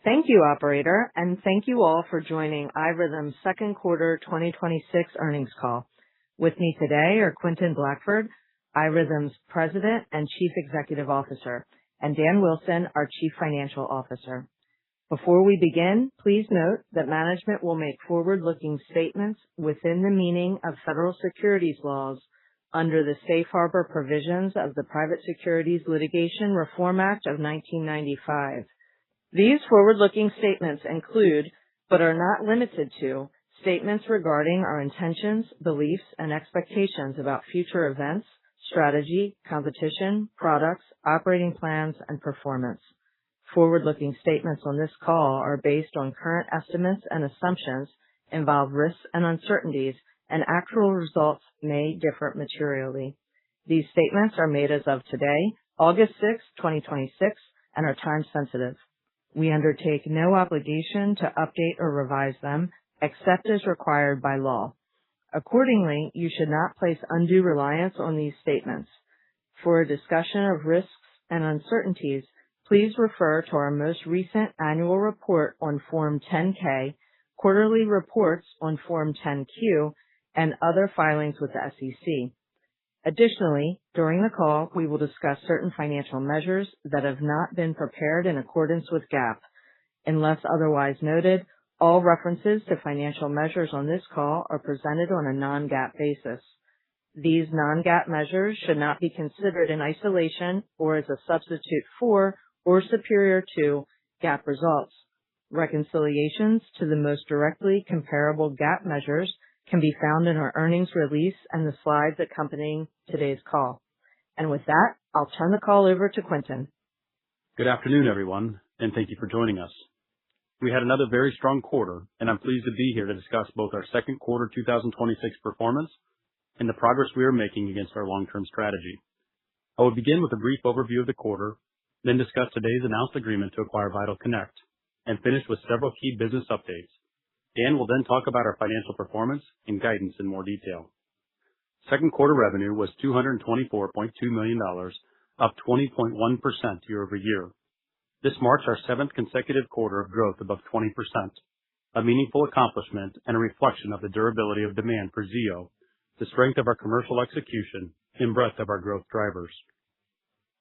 Thank you, operator, and thank you all for joining iRhythm's second quarter 2026 earnings call. With me today are Quentin Blackford, iRhythm's President and Chief Executive Officer, and Dan Wilson, our Chief Financial Officer. Before we begin, please note that management will make forward-looking statements within the meaning of federal securities laws under the Safe Harbor provisions of the Private Securities Litigation Reform Act of 1995. These forward-looking statements include, but are not limited to, statements regarding our intentions, beliefs, and expectations about future events, strategy, competition, products, operating plans, and performance. Forward-looking statements on this call are based on current estimates and assumptions, involve risks and uncertainties, and actual results may differ materially. These statements are made as of today, August 6, 2026, and are time sensitive. We undertake no obligation to update or revise them, except as required by law. Accordingly, you should not place undue reliance on these statements. For a discussion of risks and uncertainties, please refer to our most recent annual report on Form 10-K, quarterly reports on Form 10-Q, and other filings with the SEC. Additionally, during the call, we will discuss certain financial measures that have not been prepared in accordance with GAAP. Unless otherwise noted, all references to financial measures on this call are presented on a non-GAAP basis. These non-GAAP measures should not be considered in isolation or as a substitute for or superior to GAAP results. Reconciliations to the most directly comparable GAAP measures can be found in our earnings release and the slides accompanying today's call. And with that, I'll turn the call over to Quentin. Good afternoon, everyone, and thank you for joining us. We had another very strong quarter, and I'm pleased to be here to discuss both our second quarter 2026 performance and the progress we are making against our long-term strategy. I will begin with a brief overview of the quarter, then discuss today's announced agreement to acquire VitalConnect, and finish with several key business updates. Dan will then talk about our financial performance and guidance in more detail. Second quarter revenue was $224.2 million, up 20.1% year over year. This marks our seventh consecutive quarter of growth above 20%, a meaningful accomplishment and a reflection of the durability of demand for Zio, the strength of our commercial execution, and breadth of our growth drivers.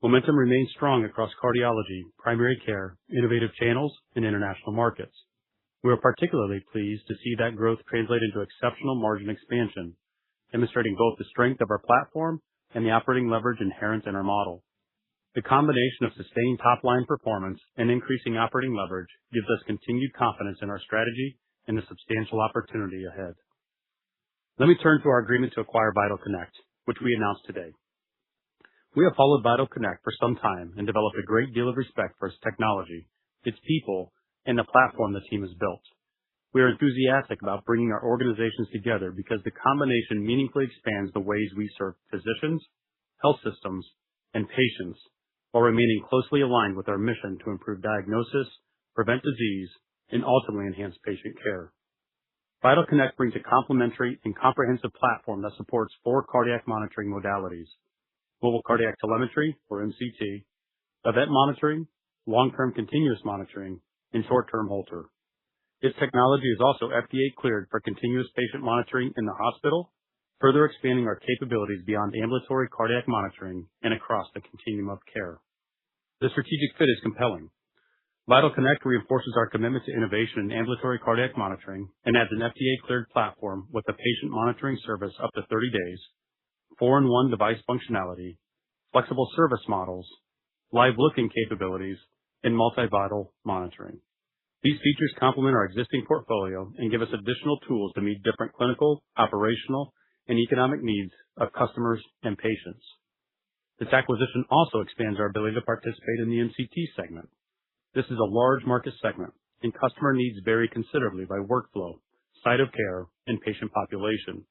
Momentum remains strong across cardiology, primary care, innovative channels, and international markets. We are particularly pleased to see that growth translate into exceptional margin expansion, demonstrating both the strength of our platform and the operating leverage inherent in our model. The combination of sustained top-line performance and increasing operating leverage gives us continued confidence in our strategy and the substantial opportunity ahead. Let me turn to our agreement to acquire VitalConnect, which we announced today. We have followed VitalConnect for some time and developed a great deal of respect for its technology, its people, and the platform the team has built. We are enthusiastic about bringing our organizations together because the combination meaningfully expands the ways we serve physicians, health systems, and patients, while remaining closely aligned with our mission to improve diagnosis, prevent disease, and ultimately enhance patient care. VitalConnect brings a complementary and comprehensive platform that supports 4 cardiac monitoring modalities: mobile cardiac telemetry, or MCT, event monitoring, long-term continuous monitoring, and short-term Holter. This technology is also FDA cleared for continuous patient monitoring in the hospital, further expanding our capabilities beyond ambulatory cardiac monitoring and across the continuum of care. The strategic fit is compelling. VitalConnect reinforces our commitment to innovation in ambulatory cardiac monitoring and adds an FDA-cleared platform with a patient monitoring service up to 30 days, 4-in-1 device functionality, flexible service models, live looking capabilities, and multi-vital monitoring. These features complement our existing portfolio and give us additional tools to meet different clinical, operational, and economic needs of customers and patients. This acquisition also expands our ability to participate in the MCT segment. This is a large market segment, and customer needs vary considerably by workflow, site of care, and patient population.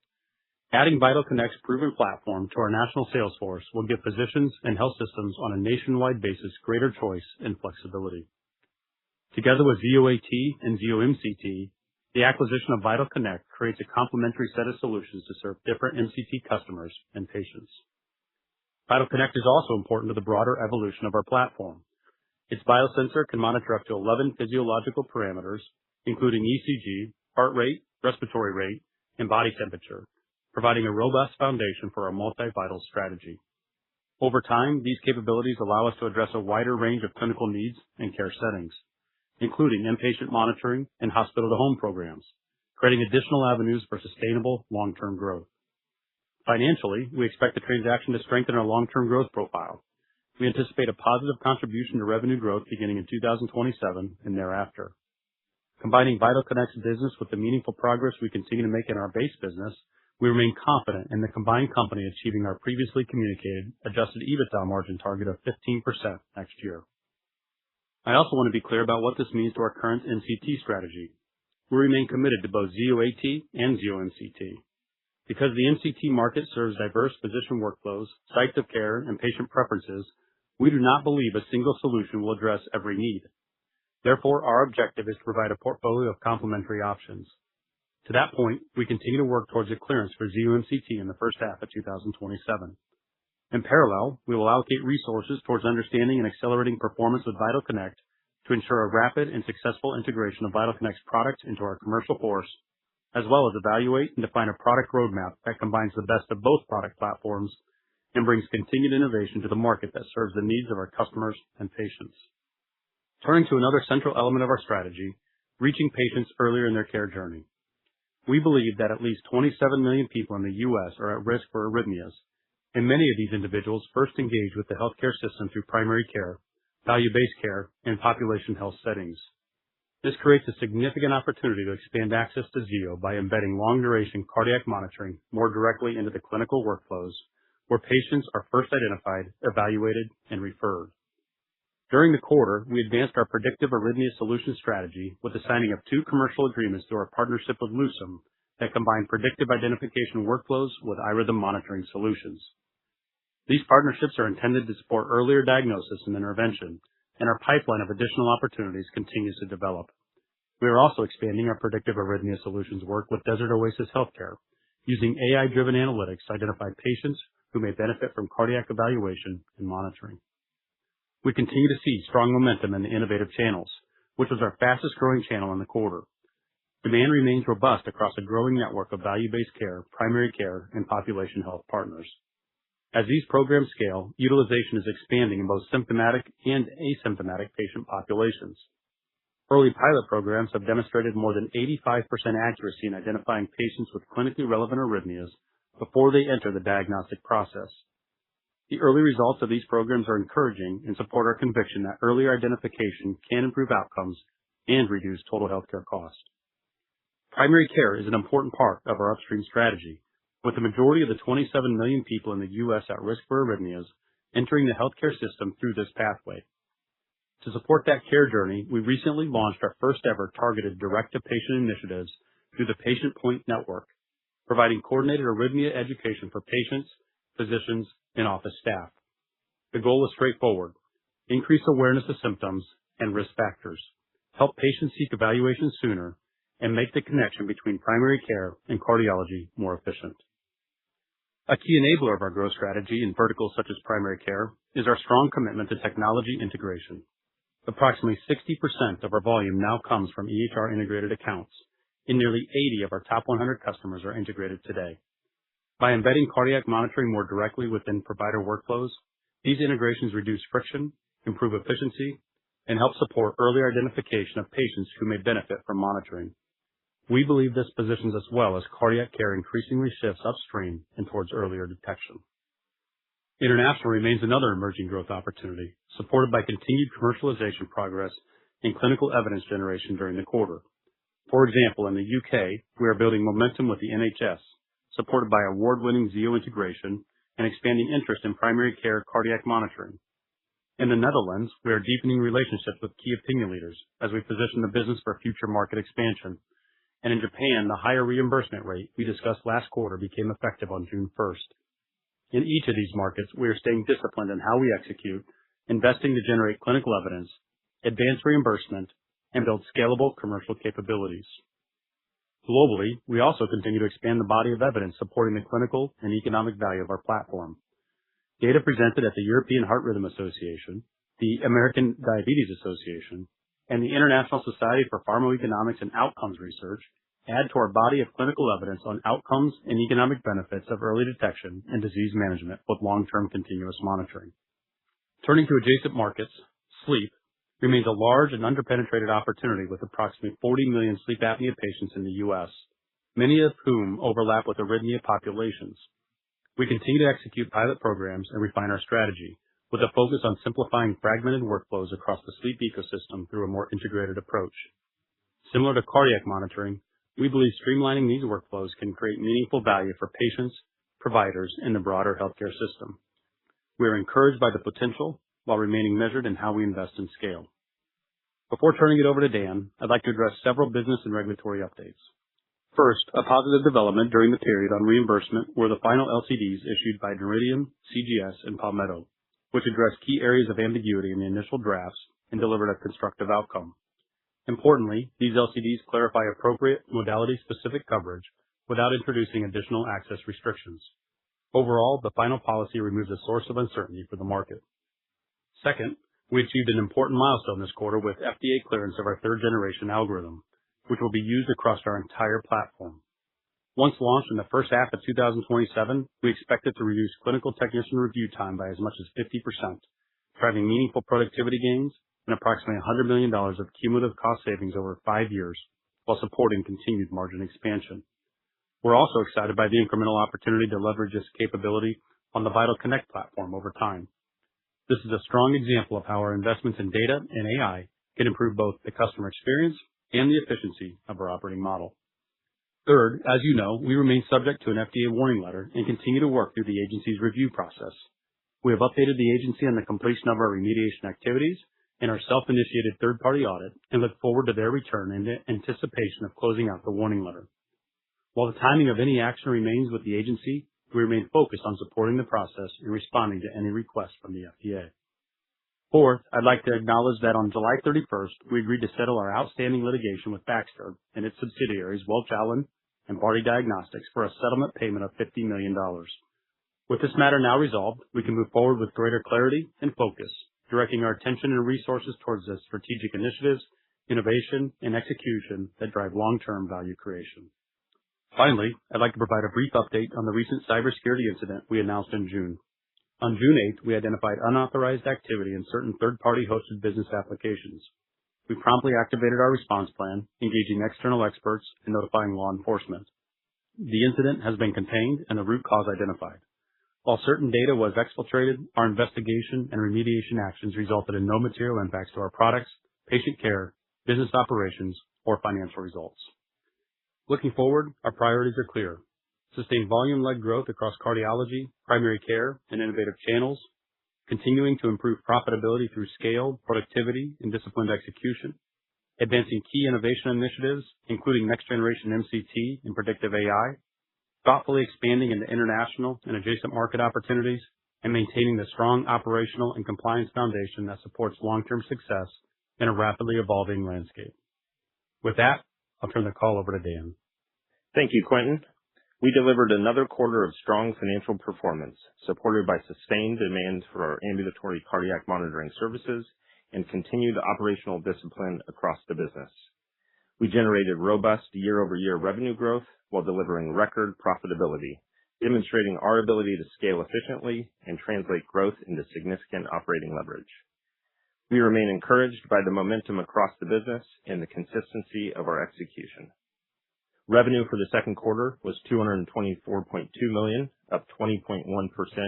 Adding VitalConnect's proven platform to our national sales force will give physicians and health systems on a nationwide basis greater choice and flexibility. Together with Zio AT and Zio MCT, the acquisition of VitalConnect creates a complementary set of solutions to serve different MCT customers and patients. VitalConnect is also important to the broader evolution of our platform. Its biosensor can monitor up to 11 physiological parameters, including ECG, heart rate, respiratory rate, and body temperature, providing a robust foundation for our multi-vital strategy. Over time, these capabilities allow us to address a wider range of clinical needs and care settings, including inpatient monitoring and hospital-to-home programs, creating additional avenues for sustainable long-term growth. Financially, we expect the transaction to strengthen our long-term growth profile. We anticipate a positive contribution to revenue growth beginning in 2027 and thereafter. Combining VitalConnect's business with the meaningful progress we continue to make in our base business, we remain confident in the combined company achieving our previously communicated adjusted EBITDA margin target of 15% next year. I also want to be clear about what this means to our current NCT strategy. We remain committed to both Zio AT and Zio MCT. Because the NCT market serves diverse physician workflows, sites of care, and patient preferences, we do not believe a single solution will address every need. Therefore, our objective is to provide a portfolio of complementary options. To that point, we continue to work towards a clearance for Zio MCT in the first half of 2027. In parallel, we will allocate resources towards understanding and accelerating performance with VitalConnect to ensure a rapid and successful integration of VitalConnect's products into our commercial force, as well as evaluate and define a product roadmap that combines the best of both product platforms and brings continued innovation to the market that serves the needs of our customers and patients. Turning to another central element of our strategy, reaching patients earlier in their care journey. We believe that at least 27 million people in the U.S. are at risk for arrhythmias, and many of these individuals first engage with the healthcare system through primary care, value-based care, and population health settings. This creates a significant opportunity to expand access to Zio by embedding long-duration cardiac monitoring more directly into the clinical workflows, where patients are first identified, evaluated, and referred. During the quarter, we advanced our predictive arrhythmia solution strategy with the signing of 2 commercial agreements through our partnership with Lucem that combine predictive identification workflows with iRhythm monitoring solutions. These partnerships are intended to support earlier diagnosis and intervention, and our pipeline of additional opportunities continues to develop. We are also expanding our predictive arrhythmia solutions work with Desert Oasis Healthcare, using AI-driven analytics to identify patients who may benefit from cardiac evaluation and monitoring. We continue to see strong momentum in the innovative channels, which was our fastest growing channel in the quarter. Demand remains robust across a growing network of value-based care, primary care, and population health partners. As these programs scale, utilization is expanding in both symptomatic and asymptomatic patient populations. Early pilot programs have demonstrated more than 85% accuracy in identifying patients with clinically relevant arrhythmias before they enter the diagnostic process. The early results of these programs are encouraging and support our conviction that earlier identification can improve outcomes and reduce total healthcare costs. Primary care is an important part of our upstream strategy, with the majority of the 27 million people in the U.S. at risk for arrhythmias entering the healthcare system through this pathway. To support that care journey, we recently launched our first ever targeted direct-to-patient initiatives through the Patient Point Network, providing coordinated arrhythmia education for patients, physicians, and office staff. The goal is straightforward: increase awareness of symptoms and risk factors, help patients seek evaluation sooner, and make the connection between primary care and cardiology more efficient. A key enabler of our growth strategy in verticals such as primary care is our strong commitment to technology integration. Approximately 60% of our volume now comes from EHR integrated accounts, and nearly 80 of our top 100 customers are integrated today. By embedding cardiac monitoring more directly within provider workflows, these integrations reduce friction, improve efficiency, and help support earlier identification of patients who may benefit from monitoring. We believe this positions us well as cardiac care increasingly shifts upstream and towards earlier detection. International remains another emerging growth opportunity, supported by continued commercialization progress and clinical evidence generation during the quarter. For example, in the UK, we are building momentum with the NHS, supported by award-winning Zio integration and expanding interest in primary care cardiac monitoring. In the Netherlands, we are deepening relationships with key opinion leaders as we position the business for future market expansion. And in Japan, the higher reimbursement rate we discussed last quarter became effective on June 1st. In each of these markets, we are staying disciplined in how we execute, investing to generate clinical evidence, advance reimbursement, and build scalable commercial capabilities. Globally, we also continue to expand the body of evidence supporting the clinical and economic value of our platform. Data presented at the European Heart Rhythm Association, the American Diabetes Association, and the International Society for Pharmacoeconomics and Outcomes Research add to our body of clinical evidence on outcomes and economic benefits of early detection and disease management with long-term continuous monitoring. Turning to adjacent markets, sleep remains a large and underpenetrated opportunity with approximately 40 million sleep apnea patients in the U.S., many of whom overlap with arrhythmia populations. We continue to execute pilot programs and refine our strategy with a focus on simplifying fragmented workflows across the sleep ecosystem through a more integrated approach. Similar to cardiac monitoring, we believe streamlining these workflows can create meaningful value for patients, providers, and the broader healthcare system. We are encouraged by the potential while remaining measured in how we invest and scale. Before turning it over to Dan, I'd like to address several business and regulatory updates. First, a positive development during the period on reimbursement were the final LCDs issued by Noridian, CGS, and Palmetto, which addressed key areas of ambiguity in the initial drafts and delivered a constructive outcome. Importantly, these LCDs clarify appropriate modality-specific coverage without introducing additional access restrictions. Overall, the final policy removes a source of uncertainty for the market. Second, we achieved an important milestone this quarter with FDA clearance of our third-generation algorithm, which will be used across our entire platform. Once launched in the first half of 2027, we expect it to reduce clinical technician review time by as much as 50%, driving meaningful productivity gains and approximately $100 million of cumulative cost savings over 5 years, while supporting continued margin expansion. We're also excited by the incremental opportunity to leverage this capability on the Vital Connect platform over time. This is a strong example of how our investments in data and AI can improve both the customer experience and the efficiency of our operating model. Third, as you know, we remain subject to an FDA warning letter and continue to work through the agency's review process. We have updated the agency on the completion of our remediation activities and our self-initiated third-party audit and look forward to their return in anticipation of closing out the warning letter. While the timing of any action remains with the agency, we remain focused on supporting the process and responding to any requests from the FDA. Fourth, I'd like to acknowledge that on July 31st, we agreed to settle our outstanding litigation with Baxter and its subsidiaries Welch Allyn and Barty Diagnostics for a settlement payment of $50 million. With this matter now resolved, we can move forward with greater clarity and focus, directing our attention and resources towards the strategic initiatives, innovation, and execution that drive long-term value creation. Finally, I'd like to provide a brief update on the recent cybersecurity incident we announced in June. On June 8th, we identified unauthorized activity in certain third-party hosted business applications. We promptly activated our response plan, engaging external experts and notifying law enforcement. The incident has been contained and the root cause identified. While certain data was exfiltrated, our investigation and remediation actions resulted in no material impacts to our products, patient care, business operations, or financial results. Looking forward, our priorities are clear. Sustain volume-led growth across cardiology, primary care, and innovative channels, continuing to improve profitability through scale, productivity, and disciplined execution, advancing key innovation initiatives, including next-generation MCT and predictive AI, thoughtfully expanding into international and adjacent market opportunities, and maintaining the strong operational and compliance foundation that supports long-term success in a rapidly evolving landscape. With that, I'll turn the call over to Dan. Thank you, Quentin. We delivered another quarter of strong financial performance, supported by sustained demand for our ambulatory cardiac monitoring services and continued operational discipline across the business. We generated robust year-over-year revenue growth while delivering record profitability, demonstrating our ability to scale efficiently and translate growth into significant operating leverage. We remain encouraged by the momentum across the business and the consistency of our execution. Revenue for the second quarter was $224.2 million, up 20.1%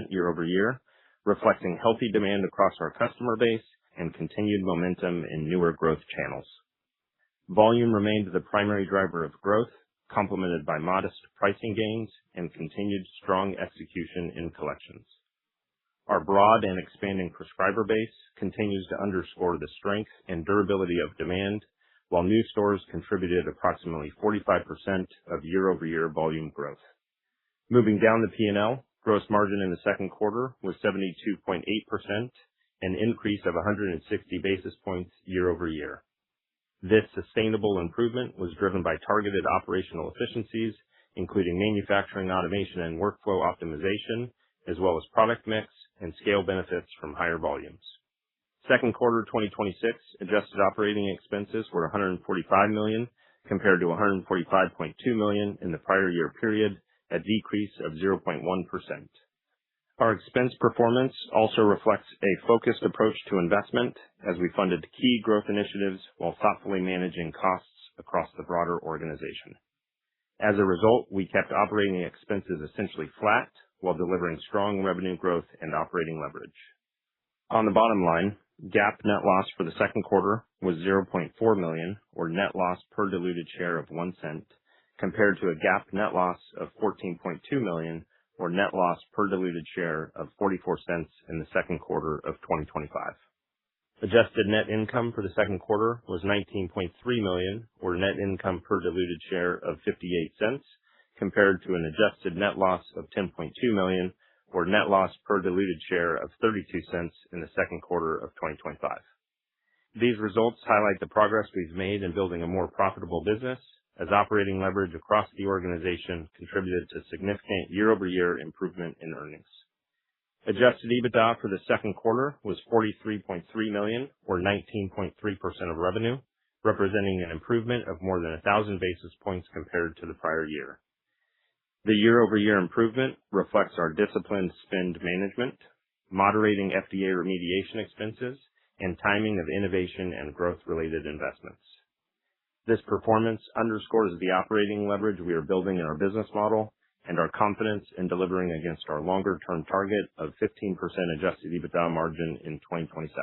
year-over-year, reflecting healthy demand across our customer base and continued momentum in newer growth channels. Volume remained the primary driver of growth, complemented by modest pricing gains and continued strong execution in collections. Our broad and expanding prescriber base continues to underscore the strength and durability of demand, while new stores contributed approximately 45% of year-over-year volume growth. Moving down the P&L, gross margin in the second quarter was 72.8%, an increase of 160 basis points year-over-year. This sustainable improvement was driven by targeted operational efficiencies, including manufacturing automation and workflow optimization, as well as product mix and scale benefits from higher volumes. Second quarter 2026 adjusted operating expenses were $145 million compared to $145.2 million in the prior year period, a decrease of 0.1%. Our expense performance also reflects a focused approach to investment as we funded key growth initiatives while thoughtfully managing costs across the broader organization. As a result, we kept operating expenses essentially flat while delivering strong revenue growth and operating leverage. On the bottom line, GAAP net loss for the second quarter was $0.4 million, or net loss per diluted share of 1 cent, compared to a GAAP net loss of $14.2 million, or net loss per diluted share of 44 cents in the second quarter of 2025. Adjusted net income for the second quarter was $19.3 million, or net income per diluted share of 58 cents, compared to an adjusted net loss of $10.2 million, or net loss per diluted share of 32 cents in the second quarter of 2025. These results highlight the progress we've made in building a more profitable business, as operating leverage across the organization contributed to significant year-over-year improvement in earnings. Adjusted EBITDA for the second quarter was $43.3 million, or 19.3% of revenue, representing an improvement of more than 1,000 basis points compared to the prior year. The year-over-year improvement reflects our disciplined spend management, moderating FDA remediation expenses, and timing of innovation and growth-related investments. This performance underscores the operating leverage we are building in our business model and our confidence in delivering against our longer-term target of 15% adjusted EBITDA margin in 2027.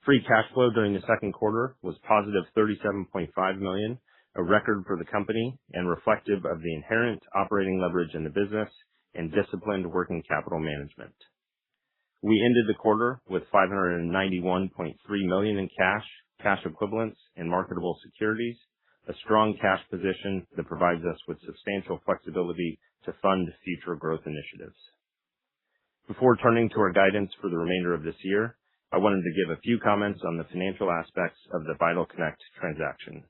Free cash flow during the second quarter was positive $37.5 million, a record for the company and reflective of the inherent operating leverage in the business and disciplined working capital management. We ended the quarter with $591.3 million in cash equivalents, and marketable securities, a strong cash position that provides us with substantial flexibility to fund future growth initiatives. Before turning to our guidance for the remainder of this year, I wanted to give a few comments on the financial aspects of the VitalConnect transaction.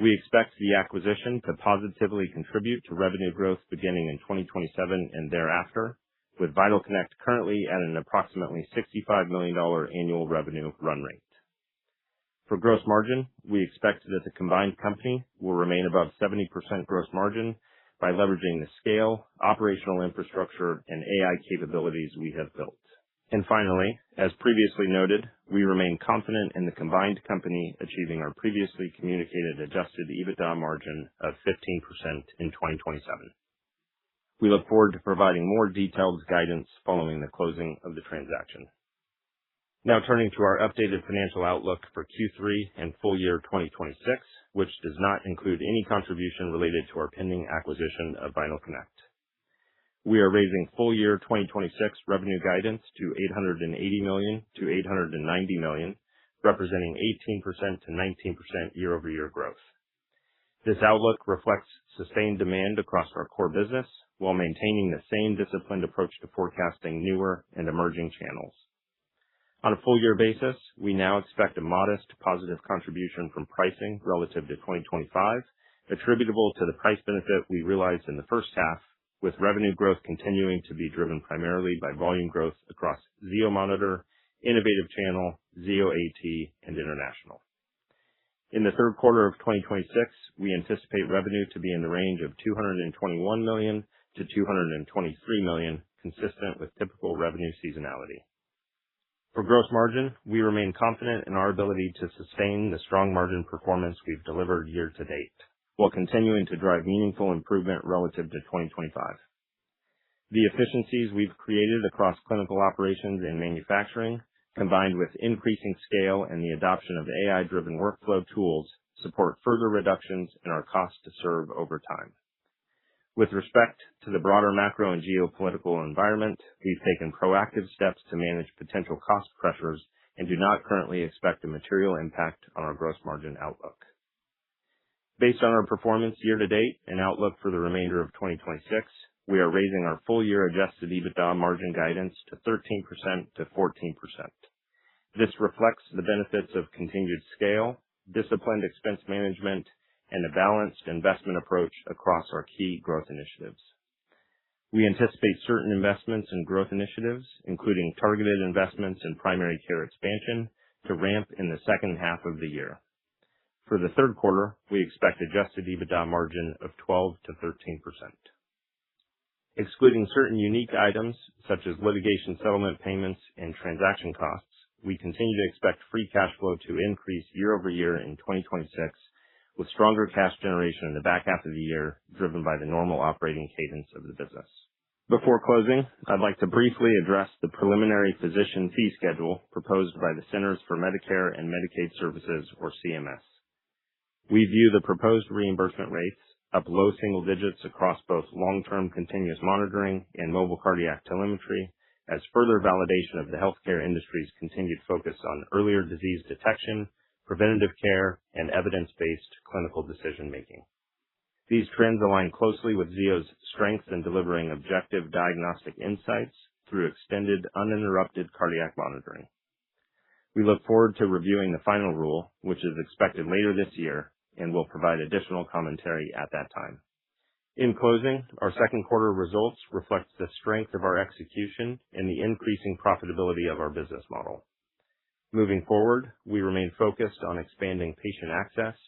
We expect the acquisition to positively contribute to revenue growth beginning in 2027 and thereafter, with VitalConnect currently at an approximately $65 million annual revenue run rate. For gross margin, we expect that the combined company will remain above 70% gross margin by leveraging the scale, operational infrastructure, and AI capabilities we have built. And finally, as previously noted, we remain confident in the combined company achieving our previously communicated adjusted EBITDA margin of 15% in 2027. We look forward to providing more detailed guidance following the closing of the transaction. Now turning to our updated financial outlook for Q3 and full year 2026, which does not include any contribution related to our pending acquisition of VitalConnect. We are raising full year 2026 revenue guidance to $880 million to $890 million, representing 18% to 19% year-over-year growth. This outlook reflects sustained demand across our core business while maintaining the same disciplined approach to forecasting newer and emerging channels. On a full year basis, we now expect a modest positive contribution from pricing relative to 2025, attributable to the price benefit we realized in the first half, with revenue growth continuing to be driven primarily by volume growth across Zio Monitor, Innovative Channel, Zio AT, and International. In the third quarter of 2026, we anticipate revenue to be in the range of $221 million to $223 million, consistent with typical revenue seasonality. For gross margin, we remain confident in our ability to sustain the strong margin performance we've delivered year to date, while continuing to drive meaningful improvement relative to 2025. The efficiencies we've created across clinical operations and manufacturing, combined with increasing scale and the adoption of AI-driven workflow tools, support further reductions in our cost to serve over time. With respect to the broader macro and geopolitical environment, we've taken proactive steps to manage potential cost pressures and do not currently expect a material impact on our gross margin outlook. Based on our performance year to date and outlook for the remainder of 2026, we are raising our full year adjusted EBITDA margin guidance to 13% to 14%. This reflects the benefits of continued scale, disciplined expense management, and a balanced investment approach across our key growth initiatives. We anticipate certain investments in growth initiatives, including targeted investments in primary care expansion, to ramp in the second half of the year. For the third quarter, we expect adjusted EBITDA margin of 12 to 13%. Excluding certain unique items such as litigation settlement payments and transaction costs, we continue to expect free cash flow to increase year-over-year in 2026, with stronger cash generation in the back half of the year, driven by the normal operating cadence of the business. Before closing, I'd like to briefly address the preliminary physician fee schedule proposed by the Centers for Medicare and Medicaid Services, or CMS. We view the proposed reimbursement rates, up low single digits across both long-term continuous monitoring and mobile cardiac telemetry, as further validation of the healthcare industry's continued focus on earlier disease detection, preventative care, and evidence-based clinical decision-making. These trends align closely with Zio's strengths in delivering objective diagnostic insights through extended, uninterrupted cardiac monitoring. We look forward to reviewing the final rule, which is expected later this year, and will provide additional commentary at that time. In closing, our second quarter results reflect the strength of our execution and the increasing profitability of our business model. Moving forward, we remain focused on expanding patient access,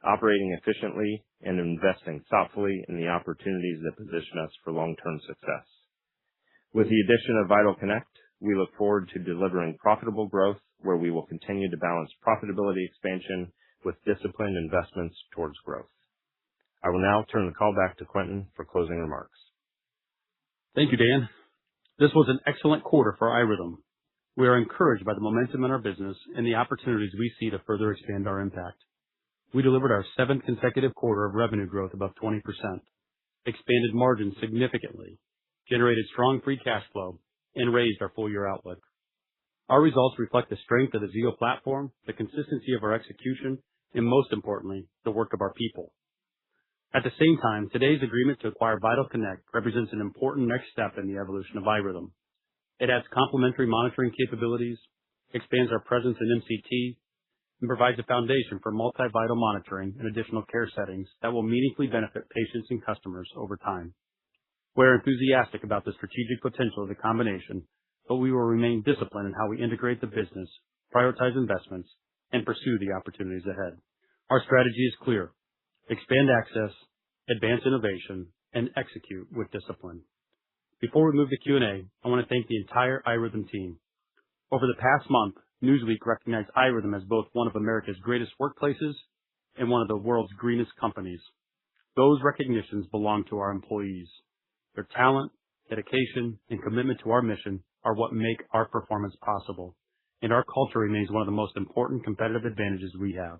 operating efficiently, and investing thoughtfully in the opportunities that position us for long-term success. With the addition of Vital Connect, we look forward to delivering profitable growth where we will continue to balance profitability expansion with disciplined investments towards growth. I will now turn the call back to Quentin for closing remarks. Thank you, Dan. This was an excellent quarter for iRhythm. We are encouraged by the momentum in our business and the opportunities we see to further expand our impact. We delivered our 7th consecutive quarter of revenue growth above 20%, expanded margins significantly, generated strong free cash flow, and raised our full-year outlook. Our results reflect the strength of the Zio platform, the consistency of our execution, and most importantly, the work of our people. At the same time, today's agreement to acquire Vital Connect represents an important next step in the evolution of iRhythm. It adds complementary monitoring capabilities, expands our presence in MCT, and provides a foundation for multi-vital monitoring and additional care settings that will meaningfully benefit patients and customers over time. We're enthusiastic about the strategic potential of the combination, but we will remain disciplined in how we integrate the business, prioritize investments, and pursue the opportunities ahead. Our strategy is clear: expand access, advance innovation, and execute with discipline. Before we move to Q&A, I want to thank the entire iRhythm team. Over the past month, Newsweek recognized iRhythm as both one of America's greatest workplaces and one of the world's greenest companies. Those recognitions belong to our employees. Their talent, dedication, and commitment to our mission are what make our performance possible, and our culture remains one of the most important competitive advantages we have.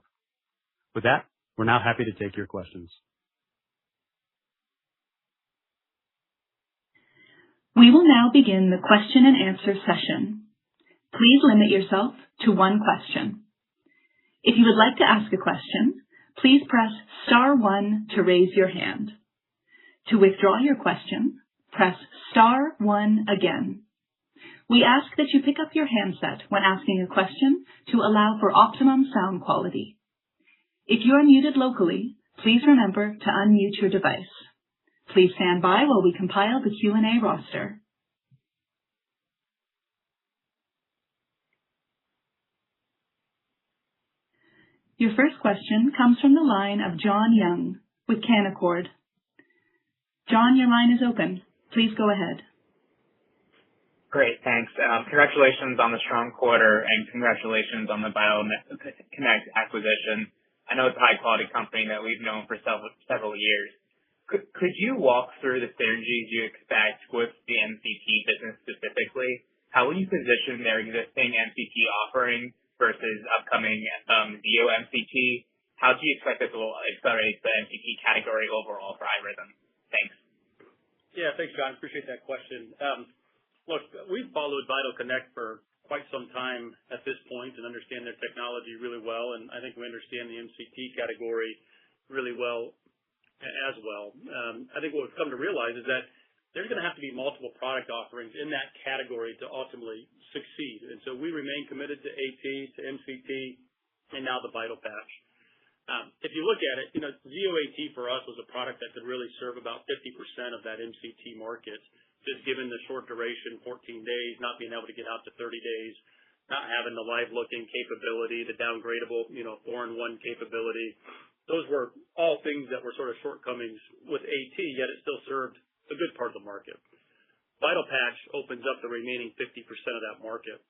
With that, we're now happy to take your questions. We will now begin the question and answer session. Please limit yourself to one question. If you would like to ask a question, please press star 1 to raise your hand. To withdraw your question, press star 1 again. We ask that you pick up your handset when asking a question to allow for optimum sound quality. If you are muted locally, please remember to unmute your device. Please stand by while we compile the Q&A roster. Your first question comes from the line of John Young with Canaccord. John, your line is open. Please go ahead. Great, thanks. Congratulations on the strong quarter and congratulations on the Vital Connect acquisition. I know it's a high-quality company that we've known for several years. Could you walk through the synergies you expect with the MCT business specifically? How will you position their existing MCT offering versus upcoming Zio MCT? How do you expect this will accelerate the MCT category overall for iRhythm? Thanks. Yeah, thanks, John. Appreciate that question. Look, we've followed Vital Connect for quite some time at this point and understand their technology really well, and I think we understand the MCT category really well as well. I think what we've come to realize is that there's going to have to be multiple product offerings in that category to ultimately succeed. And so we remain committed to AT, to MCT, and now the Vital Patch. If you look at it, Zio AT for us was a product that could really serve about 50% of that MCT market, just given the short duration, 14 days, not being able to get out to 30 days, not having the live looking capability, the downgradable, 4-in-1 capability. Those were all things that were sort of shortcomings with AT, yet it still served a good part of the market. Vital Patch opens up the remaining 50% of that market.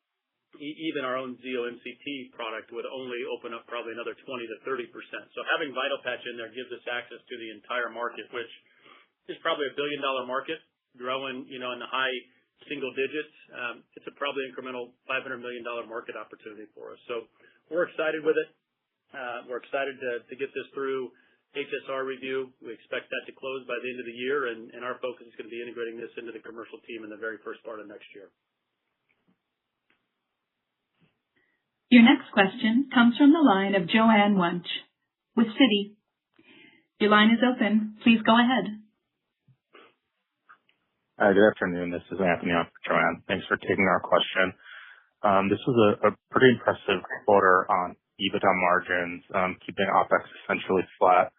Even our own Zio MCT product would only open up probably another 20 to 30%. So having Vital Patch in there gives us access to the entire market, which is probably a $1 billion market, growing, in the high single digits. It's a probably incremental $500 million market opportunity for us. So we're excited with it. We're excited to get this through HSR review. We expect that to close by the end of the year, and our focus is going to be integrating this into the commercial team in the very first part of next year. Your next question comes from the line of Joanne Wuensch with Citi. Your line is open. Please go ahead. Good afternoon. This is Anthony on for Joanne. Thanks for taking our question. This was a pretty impressive quarter on EBITDA margins, keeping OpEx essentially flat.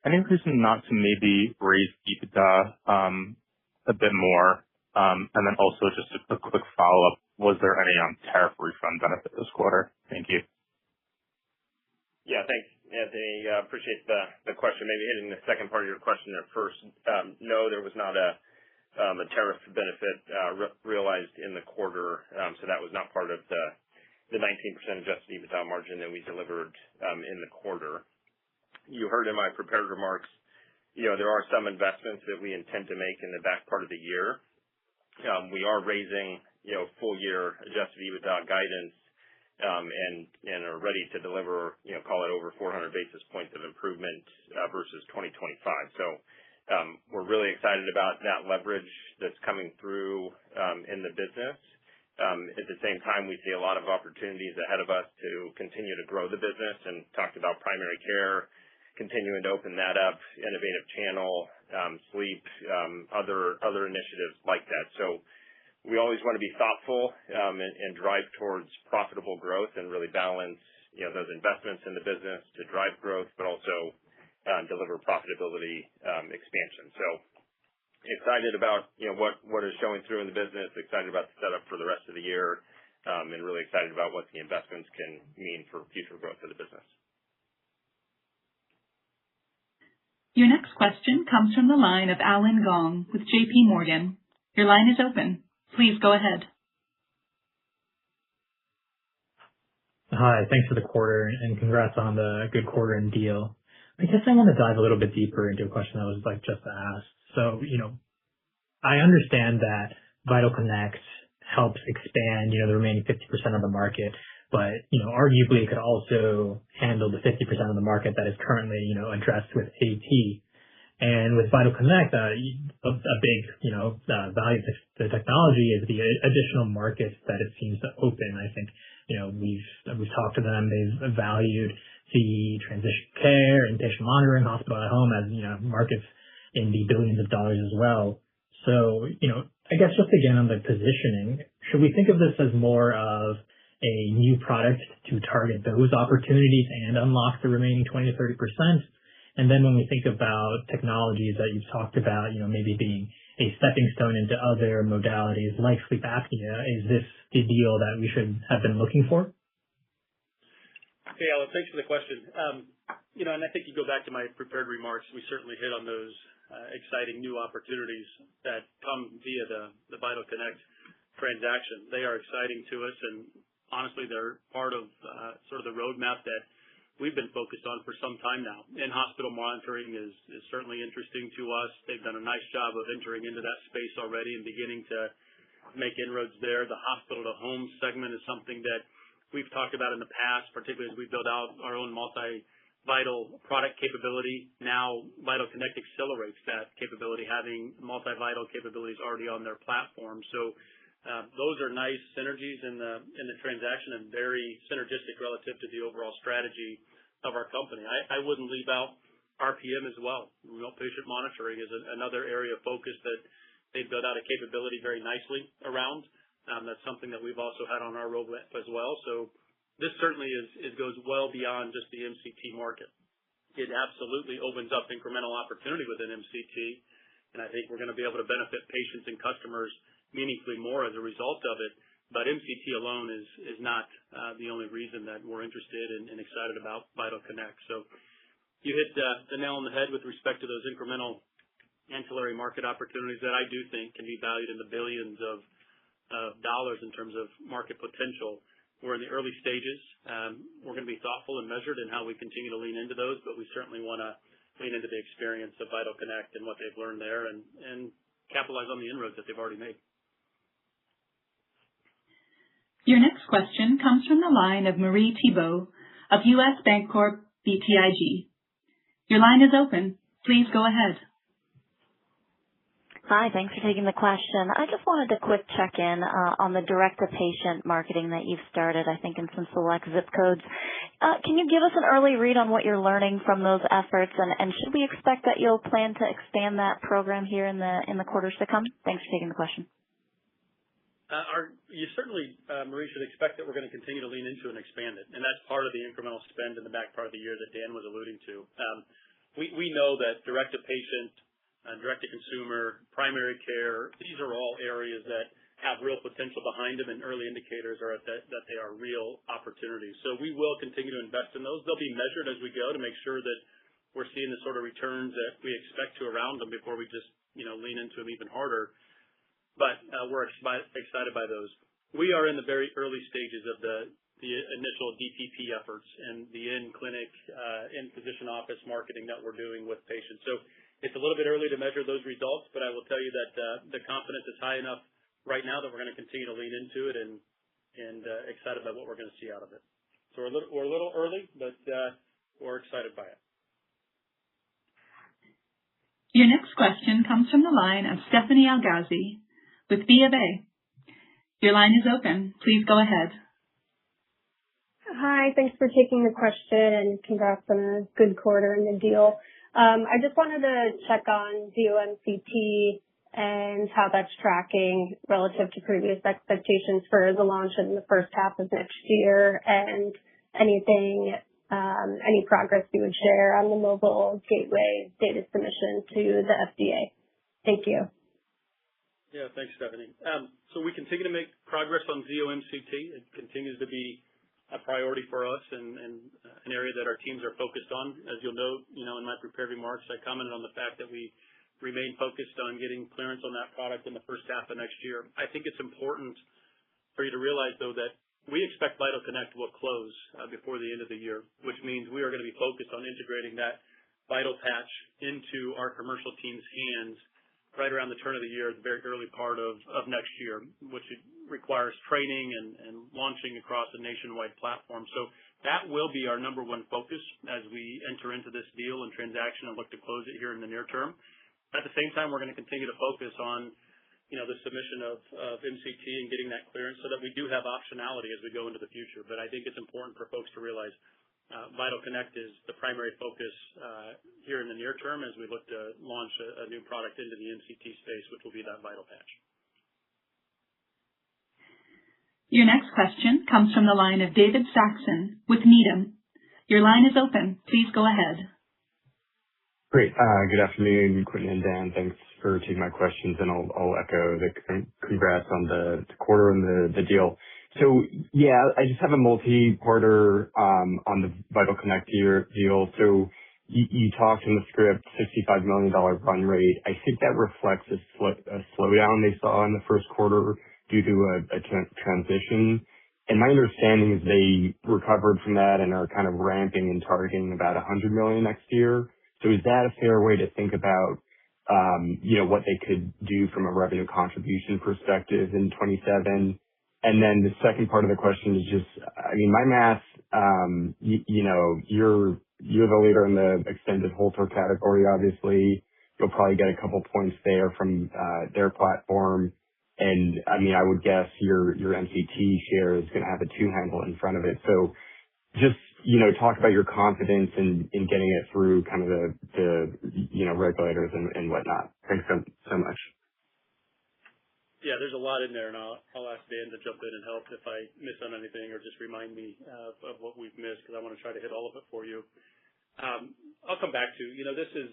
Any reason not to maybe raise EBITDA a bit more? And then also just a quick follow-up. Was there any tariff refund benefit this quarter? Thank you. Yeah, thanks, Anthony. Appreciate the question. Maybe hitting the second part of your question there first. No, there was not a tariff benefit realized in the quarter, so that was not part of the 19% adjusted EBITDA margin that we delivered in the quarter. You heard in my prepared remarks, there are some investments that we intend to make in the back part of the year. We are raising full year adjusted EBITDA guidance, and are ready to deliver, call it over 400 basis points of improvement versus 2025. So we're really excited about that leverage that's coming through in the business. At the same time, we see a lot of opportunities ahead of us to continue to grow the business, and talked about primary care, continuing to open that up, innovative channel, sleep, other initiatives like that. So we always want to be thoughtful and drive towards profitable growth and really balance those investments in the business to drive growth, but also deliver profitability expansion. So excited about what is showing through in the business, excited about the setup for the rest of the year, and really excited about what the investments can mean for future growth of the business. Your next question comes from the line of Allen Gong with JP Morgan. Your line is open. Please go ahead. Hi, thanks for the quarter, and congrats on the good quarter and deal. I guess I want to dive a little bit deeper into a question that was just asked. So, I understand that Vital Connect helps expand, the remaining 50% of the market, but, arguably it could also handle the 50% of the market that is currently, addressed with AT. And with Vital Connect, a big, value of the technology is the additional markets that it seems to open. I think, we've talked to them. They've valued the transition care, inpatient monitoring, hospital at home as, markets in the billions of dollars as well. So, I guess just again on the positioning, should we think of this as more of a new product to target those opportunities and unlock the remaining 20 to 30%? And then when we think about technologies that you've talked about, maybe being a stepping stone into other modalities like sleep apnea, is this the deal that we should have been looking for? Hey, Alan, thanks for the question. And I think you go back to my prepared remarks, we certainly hit on those exciting new opportunities that come via the Vital Connect transaction. They are exciting to us, and honestly, they're part of sort of the roadmap that we've been focused on for some time now. In-hospital monitoring is certainly interesting to us. They've done a nice job of entering into that space already and beginning to make inroads there. The hospital-to-home segment is something that we've talked about in the past, particularly as we build out our own multi-vital product capability. Now, Vital Connect accelerates that capability, having multi-vital capabilities already on their platform. So those are nice synergies in the transaction and very synergistic relative to the overall strategy of our company. I wouldn't leave out RPM as well. Remote patient monitoring is another area of focus that they've built out a capability very nicely around. That's something that we've also had on our roadmap as well. So this certainly goes well beyond just the MCT market. It absolutely opens up incremental opportunity within MCT, and I think we're going to be able to benefit patients and customers meaningfully more as a result of it. But MCT alone is not the only reason that we're interested and excited about Vital Connect. So you hit the nail on the head with respect to those incremental ancillary market opportunities that I do think can be valued in the billions of dollars in terms of market potential. We're in the early stages. We're going to be thoughtful and measured in how we continue to lean into those, but we certainly want to lean into the experience of Vital Connect and what they've learned there and capitalize on the inroads that they've already made. Your next question comes from the line of Marie Thibault of U.S. Bancorp BTIG. Your line is open. Please go ahead. Hi, thanks for taking the question. I just wanted to quick check in on the direct-to-patient marketing that you've started, I think, in some select zip codes. Can you give us an early read on what you're learning from those efforts, and should we expect that you'll plan to expand that program here in the quarters to come? Thanks for taking the question. You certainly, Marie, should expect that we're going to continue to lean into and expand it, and that's part of the incremental spend in the back part of the year that Dan was alluding to. We know that direct-to-patient, direct-to-consumer, primary care, these are all areas that have real potential behind them, and early indicators are that they are real opportunities. So we will continue to invest in those. They'll be measured as we go to make sure that we're seeing the sort of returns that we expect to around them before we just lean into them even harder. But we're excited by those. We are in the very early stages of the initial DPP efforts and the in-clinic, in-physician office marketing that we're doing with patients. So it's a little bit early to measure those results, but I will tell you that the confidence is high enough right now that we're going to continue to lean into it and excited about what we're going to see out of it. So we're a little early, but we're excited by it. Your next question comes from the line of Stephanie Algazi with B of A. Your line is open. Please go ahead. Hi, thanks for taking the question and congrats on a good quarter in the deal. I just wanted to check on ZOMCT and how that's tracking relative to previous expectations for the launch in the first half of next year, and any progress you would share on the mobile gateway data submission to the FDA. Thank you. Yeah, thanks, Stephanie. So we continue to make progress on ZOMCT. It continues to be a priority for us and an area that our teams are focused on. As you'll note, in my prepared remarks, I commented on the fact that we remain focused on getting clearance on that product in the first half of next year. I think it's important for you to realize, though, that we expect Vital Connect will close before the end of the year, which means we are going to be focused on integrating that Vital patch into our commercial team's hands right around the turn of the year, the very early part of next year, which requires training and launching across a nationwide platform. So that will be our number one focus as we enter into this deal and transaction and look to close it here in the near term. At the same time, we're going to continue to focus on the submission of MCT and getting that clearance so that we do have optionality as we go into the future. But I think it's important for folks to realize Vital Connect is the primary focus here in the near term as we look to launch a new product into the MCT space, which will be that Vital patch. Your next question comes from the line of David Saxon with Needham. Your line is open. Please go ahead. Great. Good afternoon, Quentin and Dan. Thanks for taking my questions, and I'll echo the congrats on the quarter and the deal. So, yeah, I just have a multi-parter on the Vital Connect deal. So you talked in the script, $65 million run rate. I think that reflects a slowdown they saw in the first quarter due to a transition. And my understanding is they recovered from that and are kind of ramping and targeting about $100 million next year. So is that a fair way to think about what they could do from a revenue contribution perspective in 27? And then the second part of the question is just, my math, you're the leader in the extended Holter category, obviously. You'll probably get a couple points there from their platform. And I would guess your MCT share is going to have a 2 handle in front of it. So just, talk about your confidence in getting it through kind of the regulators and whatnot. Thanks so much. Yeah, there's a lot in there, and I'll ask Dan to jump in and help if I miss on anything or just remind me of what we've missed, because I want to try to hit all of it for you. I'll come back to, this is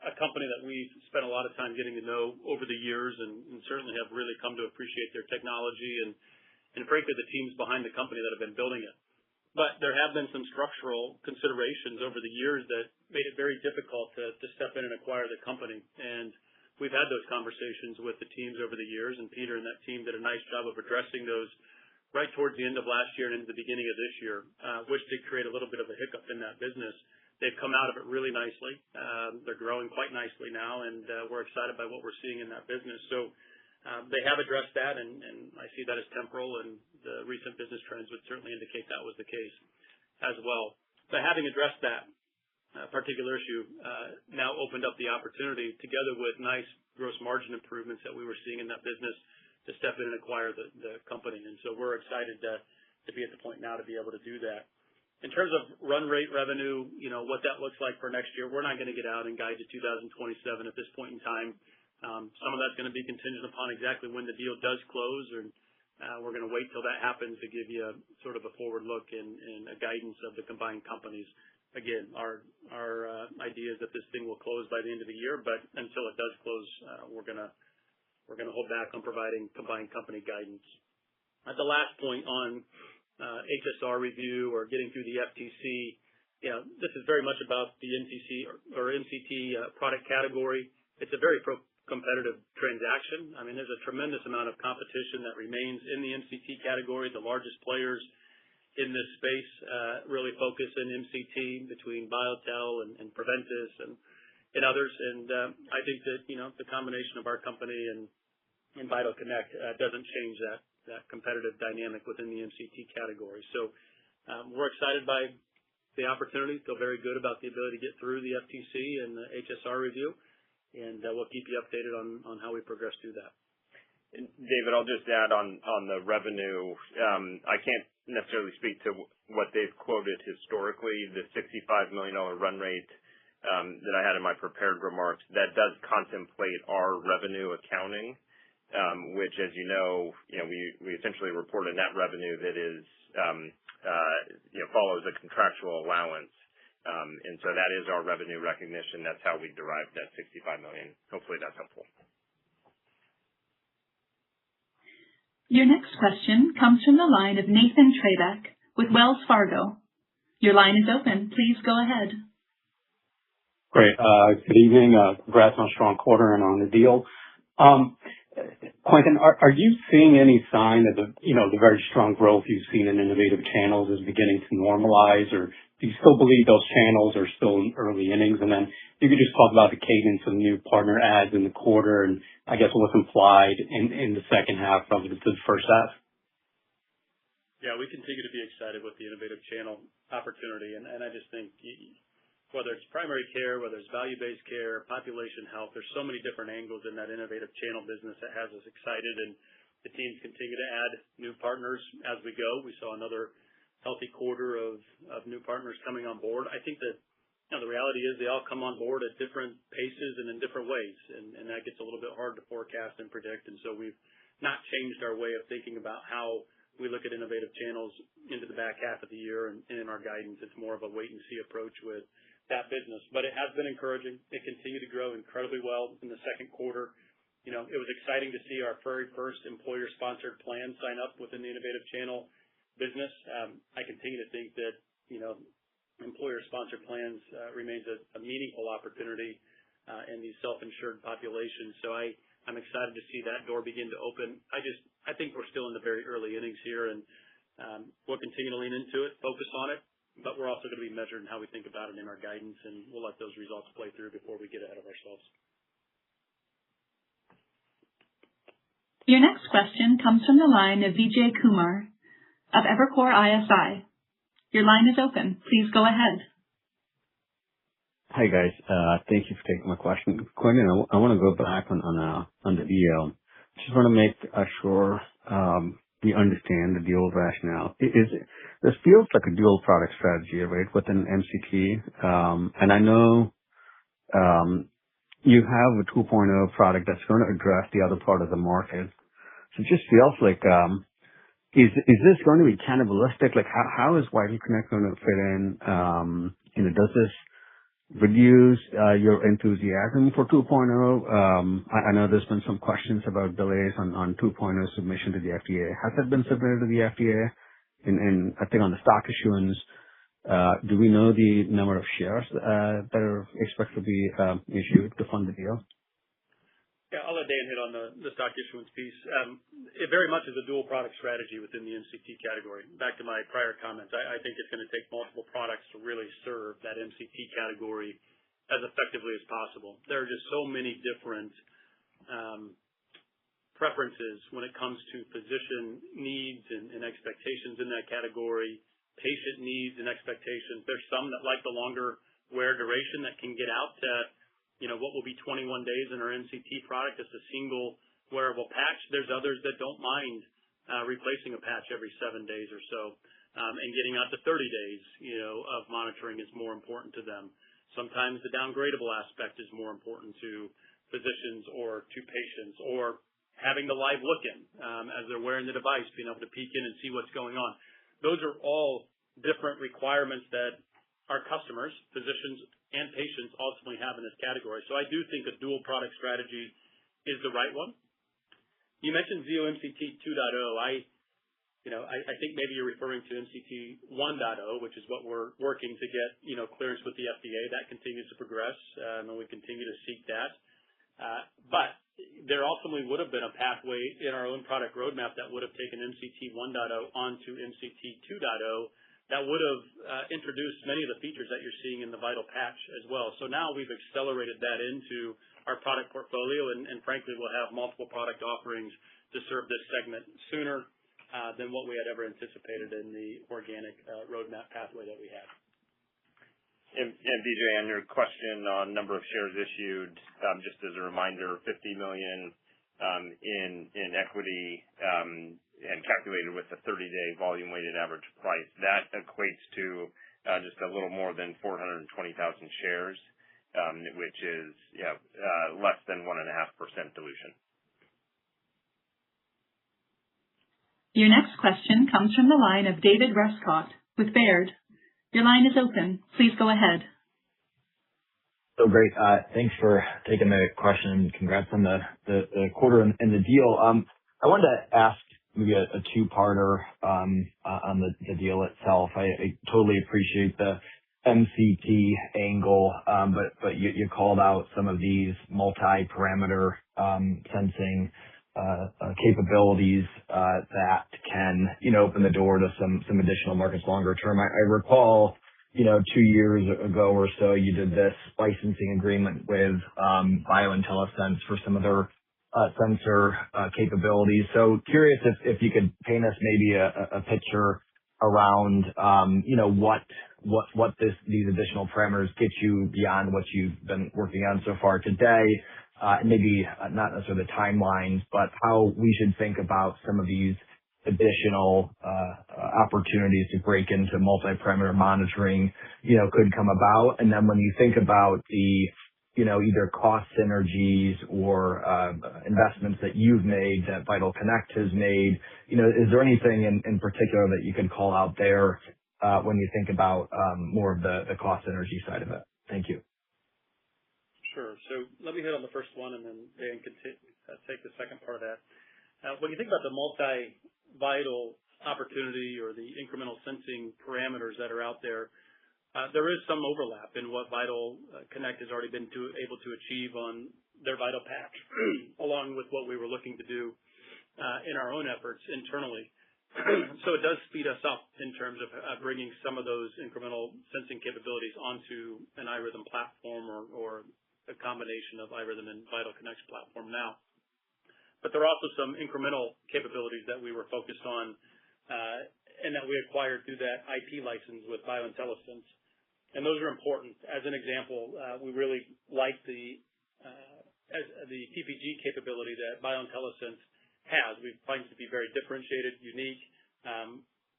a company that we've spent a lot of time getting to know over the years and certainly have really come to appreciate their technology and frankly the teams behind the company that have been building it. But there have been some structural considerations over the years that made it very difficult to step in and acquire the company. And we've had those conversations with the teams over the years, and Peter and that team did a nice job of addressing those right towards the end of last year and into the beginning of this year, which did create a little bit of a hiccup in that business. They've come out of it really nicely. They're growing quite nicely now, and we're excited by what we're seeing in that business. So they have addressed that, and I see that as temporal, and the recent business trends would certainly indicate that was the case as well. But having addressed that particular issue, now opened up the opportunity, together with nice gross margin improvements that we were seeing in that business, to step in and acquire the company. And so we're excited to be at the point now to be able to do that. In terms of run rate revenue, what that looks like for next year, we're not going to get out and guide to 2027 at this point in time. Some of that's going to be contingent upon exactly when the deal does close, and we're going to wait till that happens to give you sort of a forward look and a guidance of the combined companies. Again, our idea is that this thing will close by the end of the year, but until it does close, we're going to hold back on providing combined company guidance. At the last point on HSR review or getting through the FTC, this is very much about the NCC or MCT product category. It's a very competitive transaction. I mean, there's a tremendous amount of competition that remains in the MCT category. The largest players in this space really focus in MCT between Biotel and Preventis and others. And I think that, the combination of our company and Vital Connect doesn't change that competitive dynamic within the MCT category. So we're excited by the opportunity, feel very good about the ability to get through the FTC and the HSR review, and we'll keep you updated on how we progress through that. And David, I'll just add on the revenue. I can't necessarily speak to what they've quoted historically. The $65 million run rate that I had in my prepared remarks, that does contemplate our revenue accounting, which, as you know, we essentially report a net revenue that is follows a contractual allowance. And so that is our revenue recognition. That's how we derived that $65 million. Hopefully that's helpful. Your next question comes from the line of Nathan Trebeck with Wells Fargo. Your line is open. Please go ahead. Great. Good evening. Congrats on a strong quarter and on the deal. Quentin, are you seeing any sign that the very strong growth you've seen in innovative channels is beginning to normalize, or do you still believe those channels are still in early innings? And then you could just talk about the cadence of new partner adds in the quarter and I guess what's implied in the second half relative to the first half. Yeah, we continue to be excited with the innovative channel opportunity, and I just think whether it's primary care, whether it's value-based care, population health, there's so many different angles in that innovative channel business that has us excited, and the teams continue to add new partners as we go. We saw another healthy quarter of new partners coming on board. I think that the reality is they all come on board at different paces and in different ways, and that gets a little bit hard to forecast and predict. And so we've not changed our way of thinking about how we look at innovative channels into the back half of the year, and in our guidance, it's more of a wait-and-see approach with that business. But it has been encouraging. It continued to grow incredibly well in the second quarter. It was exciting to see our very first employer-sponsored plan sign up within the innovative channel business. I continue to think that, employer-sponsored plans remains a meaningful opportunity in these self-insured populations. So I'm excited to see that door begin to open. I think we're still in the very early innings here, and we'll continue to lean into it, focus on it, but we're also going to be measured in how we think about it in our guidance, and we'll let those results play through before we get ahead of ourselves. Your next question comes from the line of Vijay Kumar of Evercore ISI. Your line is open. Please go ahead. Hi, guys. Thank you for taking my question. Quentin, I want to go back on the deal. Just want to make sure we understand the deal rationale. This feels like a dual product strategy, right, within MCT. And I know you have a 2.0 product that's going to address the other part of the market. So it just feels like, is this going to be cannibalistic? Like, how is Vital Connect going to fit in? Does this reduce your enthusiasm for 2.0? I know there's been some questions about delays on 2.0 submission to the FDA. Has that been submitted to the FDA? And I think on the stock issuance, do we know the number of shares that are expected to be issued to fund the deal? Yeah, I'll let Dan hit on the stock issuance piece. It very much is a dual product strategy within the MCT category. Back to my prior comments, I think it's going to take multiple products to really serve that MCT category as effectively as possible. There are just so many different preferences when it comes to physician needs and expectations in that category, patient needs and expectations. There's some that like the longer wear duration that can get out to what will be 21 days in our MCT product as a single wearable patch. There's others that don't mind replacing a patch every 7 days or so, and getting out to 30 days, of monitoring is more important to them. Sometimes the downgradable aspect is more important to physicians or to patients, or having the live look-in as they're wearing the device, being able to peek in and see what's going on. Those are all different requirements that our customers, physicians, and patients ultimately have in this category. So I do think a dual product strategy is the right one. You mentioned Zio MCT 2.0. I think maybe you're referring to MCT 1.0, which is what we're working to get, clearance with the FDA. That continues to progress, and we continue to seek that. But there ultimately would have been a pathway in our own product roadmap that would have taken MCT 1.0 onto MCT 2.0 that would have introduced many of the features that you're seeing in the Vital Patch as well. So now we've accelerated that into our product portfolio, and frankly, we'll have multiple product offerings to serve this segment sooner than what we had ever anticipated in the organic roadmap pathway that we had. And BJ, on your question on number of shares issued, just as a reminder, 50 million in equity and calculated with the 30-day volume-weighted average price. That equates to just a little more than 420,000 shares, which is less than 1.5% dilution. Your next question comes from the line of David Rescott with Baird. Your line is open. Please go ahead. So great. Thanks for taking the question. Congrats on the quarter and the deal. I wanted to ask maybe a two-parter on the deal itself. I totally appreciate the MCT angle, but you called out some of these multi-parameter sensing capabilities that can open the door to some additional markets longer term. I recall 2 years ago or so you did this licensing agreement with BioIntelliSense for some of their sensor capabilities. So curious if you could paint us maybe a picture around what these additional parameters get you beyond what you've been working on so far today. Maybe not necessarily the timelines, but how we should think about some of these additional opportunities to break into multi-parameter monitoring could come about. And then when you think about the either cost synergies or investments that you've made, that Vital Connect has made, is there anything in particular that you can call out there when you think about more of the cost synergy side of it? Thank you. Sure. So let me hit on the first one, and then Dan can take the second part of that. When you think about the multi-vital opportunity or the incremental sensing parameters that are out there, there is some overlap in what Vital Connect has already been able to achieve on their Vital Patch, along with what we were looking to do in our own efforts internally. So it does speed us up in terms of bringing some of those incremental sensing capabilities onto an iRhythm platform or a combination of iRhythm and Vital Connect's platform now. But there are also some incremental capabilities that we were focused on and that we acquired through that IP license with BioIntelliSense. And those are important. As an example, we really like the PPG capability that BioIntelliSense has. We find it to be very differentiated, unique.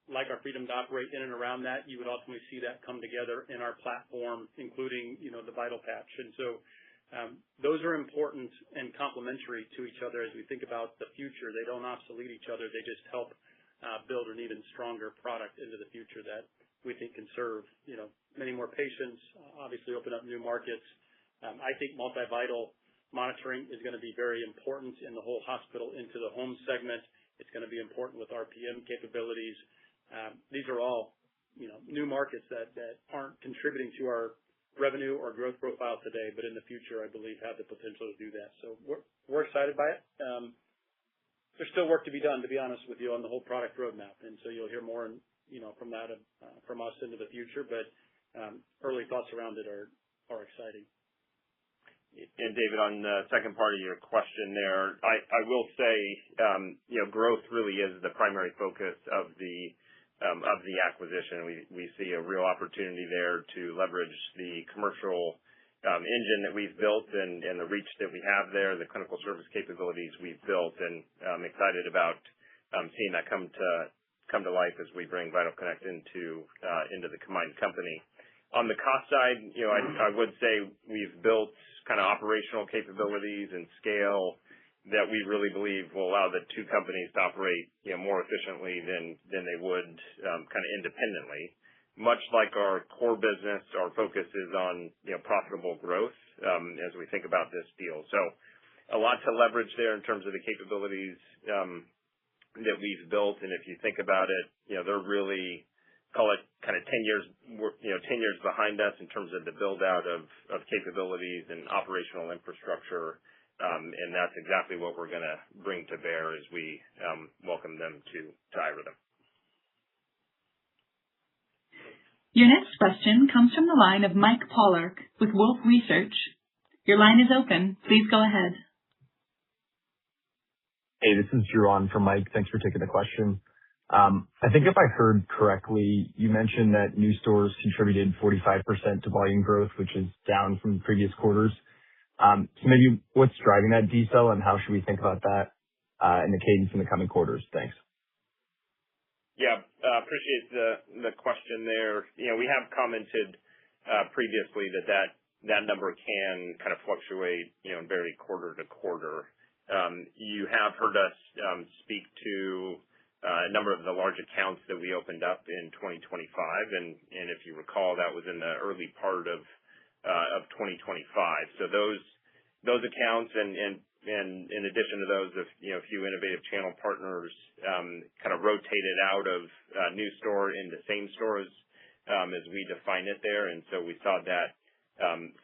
Like our freedom to operate in and around that, you would ultimately see that come together in our platform, including the Vital Patch. And so Those are important and complementary to each other as we think about the future. They don't obsolete each other. They just help build an even stronger product into the future that we think can serve, many more patients, obviously open up new markets. I think multi-vital monitoring is going to be very important in the whole hospital into the home segment. It's going to be important with RPM capabilities. These are all, new markets that aren't contributing to our revenue or growth profile today, but in the future, I believe, have the potential to do that. So we're excited by it. There's still work to be done, to be honest with you, on the whole product roadmap, and so you'll hear more, from that from us into the future. But early thoughts around it are exciting. And David, on the second part of your question there, I will say, growth really is the primary focus of the acquisition. We see a real opportunity there to leverage the commercial engine that we've built and the reach that we have there, the clinical service capabilities we've built, and I'm excited about seeing that come to life as we bring VitalConnect into the combined company. On the cost side, I would say we've built kind of operational capabilities and scale that we really believe will allow the two companies to operate, more efficiently than they would kind of independently. Much like our core business, our focus is on profitable growth as we think about this deal. So a lot to leverage there in terms of the capabilities that we've built. And if you think about it, they're really, call it kind of 10 years, 10 years behind us in terms of the build out of capabilities and operational infrastructure. And that's exactly what we're going to bring to bear as we welcome them to iRhythm. Your next question comes from the line of Mike Polark with Wolfe Research. Your line is open. Please go ahead. Hey, this is Drew on for Mike. Thanks for taking the question. I think if I heard correctly, you mentioned that new stores contributed 45% to volume growth, which is down from previous quarters. So maybe what's driving that decel, and how should we think about that in the cadence in the coming quarters? Thanks. Yeah, appreciate the question there. We have commented previously that number can kind of fluctuate, vary quarter to quarter. You have heard us speak to a number of the large accounts that we opened up in 2025, and if you recall, that was in the early part of 2025. So those accounts and in addition to those, a few innovative channel partners kind of rotated out of new store into same stores as we define it there. And so we saw that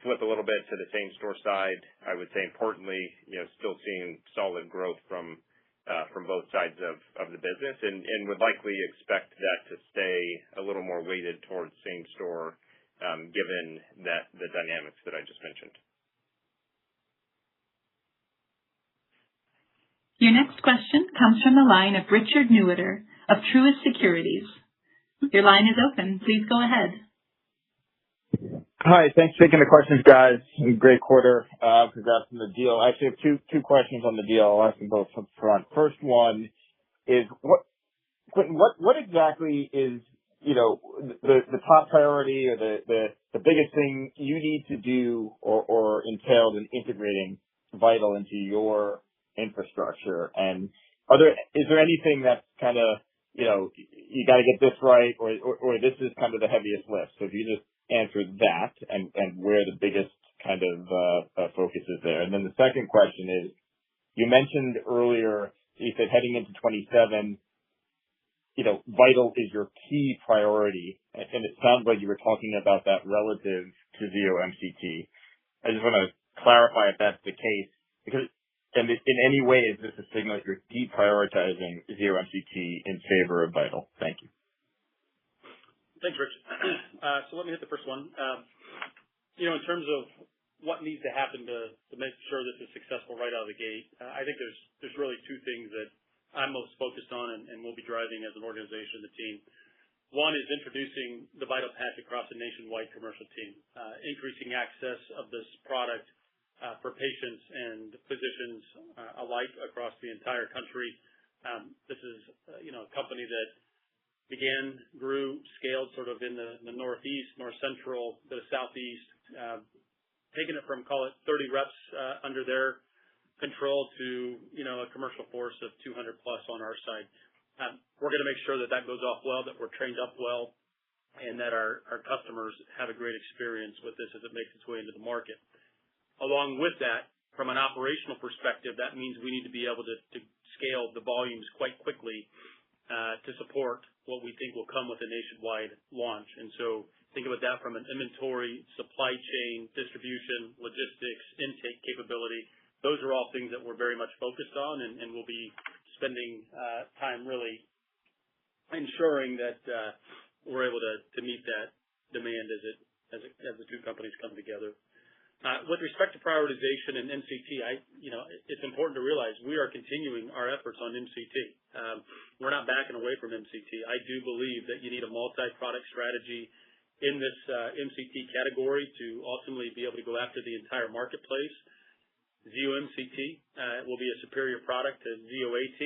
flip a little bit to the same store side. I would say importantly, still seeing solid growth from both sides of the business, and would likely expect that to stay a little more weighted towards same store given that the dynamics that I just mentioned. Your next question comes from the line of Richard Newitter of Truist Securities. Your line is open. Please go ahead. Hi, thanks for taking the questions, guys. Great quarter. Congrats on the deal. I actually have two questions on the deal. I'll ask them both up front. First one is, Quentin, what exactly is the top priority or the biggest thing you need to do or entailed in integrating Vital into your infrastructure? And is there anything that's kind of, you got to get this right, or this is kind of the heaviest lift? So if you just answer that and where the biggest kind of focus is there. And then the second question is, you mentioned earlier, you said heading into 27, Vital is your key priority, and it sounds like you were talking about that relative to Zio MCT. I just want to clarify if that's the case, because and in any way, is this a signal that you're deprioritizing Zio MCT in favor of Vital? Thank you. Thanks, Rich. So let me hit the first one. In terms of what needs to happen to make sure this is successful right out of the gate, I think there's really two things that I'm most focused on and will be driving as an organization, the team. One is introducing the Vital patch across a nationwide commercial team, increasing access of this product for patients and physicians alike across the entire country. This is a company that began, grew, scaled sort of in the Northeast, North Central, the Southeast, taking it from, call it 30 reps under their control to, a commercial force of 200 plus on our side. We're going to make sure that that goes off well, that we're trained up well, and that our customers have a great experience with this as it makes its way into the market. Along with that, from an operational perspective, that means we need to be able to scale the volumes quite quickly to support what we think will come with a nationwide launch. And so think about that from an inventory, supply chain, distribution, logistics, intake capability. Those are all things that we're very much focused on, and we'll be spending time really ensuring that we're able to meet that demand as the two companies come together. With respect to prioritization and MCT, it's important to realize we are continuing our efforts on MCT. We're not backing away from MCT. I do believe that you need a multi-product strategy in this MCT category to ultimately be able to go after the entire marketplace. Zio MCT will be a superior product to Zio AT.